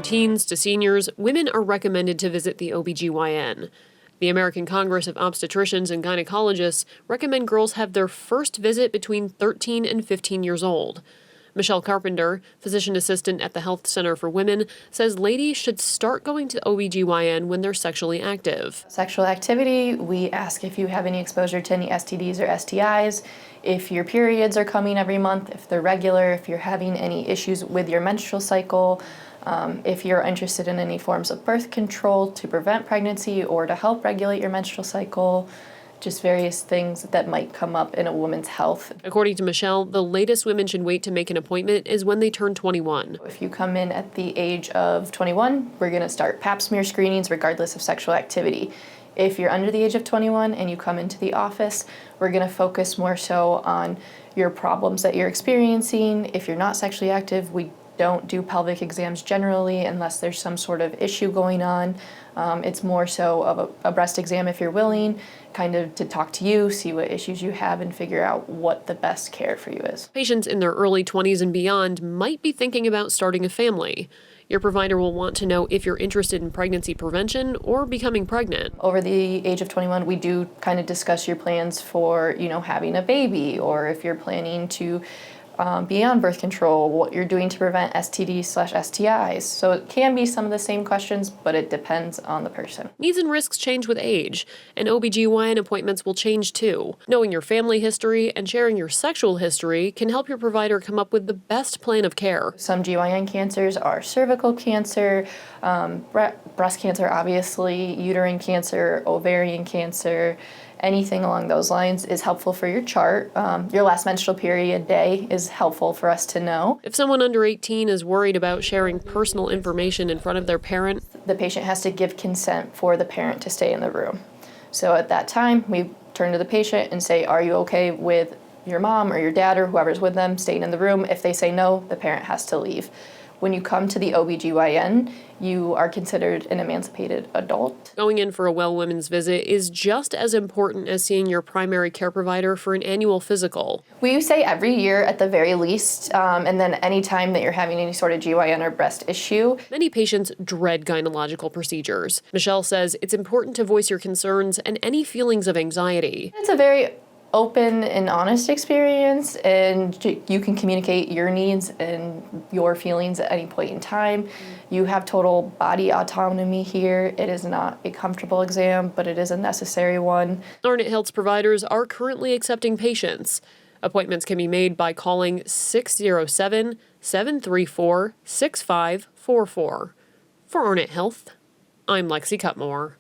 teens to seniors, women are recommended to visit the OBGYN. The American Congress of Obstetricians and Gynecologists recommend girls have their first visit between 13 and 15 years old. Michelle Carpenter, physician assistant at the Health Center for Women, says ladies should start going to OBGYN when they're sexually active. Sexual activity, we ask if you have any exposure to any STDs or STIs, if your periods are coming every month, if they're regular, if you're having any issues with your menstrual cycle, if you're interested in any forms of birth control to prevent pregnancy or to help regulate your menstrual cycle. Just various things that might come up in a woman's health. According to Michelle, the latest women should wait to make an appointment is when they turn 21. If you come in at the age of 21, we're going to start pap smear screenings regardless of sexual activity. If you're under the age of 21 and you come into the office, we're going to focus more so on your problems that you're experiencing. If you're not sexually active, we don't do pelvic exams generally unless there's some sort of issue going on. It's more so of a breast exam if you're willing, kind of to talk to you, see what issues you have, and figure out what the best care for you is. Patients in their early 20s and beyond might be thinking about starting a family. Your provider will want to know if you're interested in pregnancy prevention or becoming pregnant. Over the age of 21, we do kind of discuss your plans for, having a baby, or if you're planning to be on birth control, what you're doing to prevent STDs/STIs. So it can be some of the same questions, but it depends on the person. Needs and risks change with age, and OBGYN appointments will change too. Knowing your family history and sharing your sexual history can help your provider come up with the best plan of care. Some GYN cancers are cervical cancer, breast cancer obviously, uterine cancer, ovarian cancer. Anything along those lines is helpful for your chart. Your last menstrual period day is helpful for us to know. If someone under 18 is worried about sharing personal information in front of their parent, the patient has to give consent for the parent to stay in the room. So at that time, we turn to the patient and say, are you okay with your mom or your dad or whoever's with them staying in the room? If they say no, the parent has to leave. When you come to the OBGYN, you are considered an emancipated adult. Going in for a well women's visit is just as important as seeing your primary care provider for an annual physical. We say every year at the very least, and then any time that you're having any sort of GYN or breast issue. Many patients dread gynecological procedures. Michelle says it's important to voice your concerns and any feelings of anxiety. It's a very open and honest experience, and you can communicate your needs and your feelings at any point in time. You have total body autonomy here. It is not a comfortable exam, but it is a necessary one. Arnot Health's providers are currently accepting patients. Appointments can be made by calling 607-734-6544. For Arnot Health, I'm Lexi Cutmore.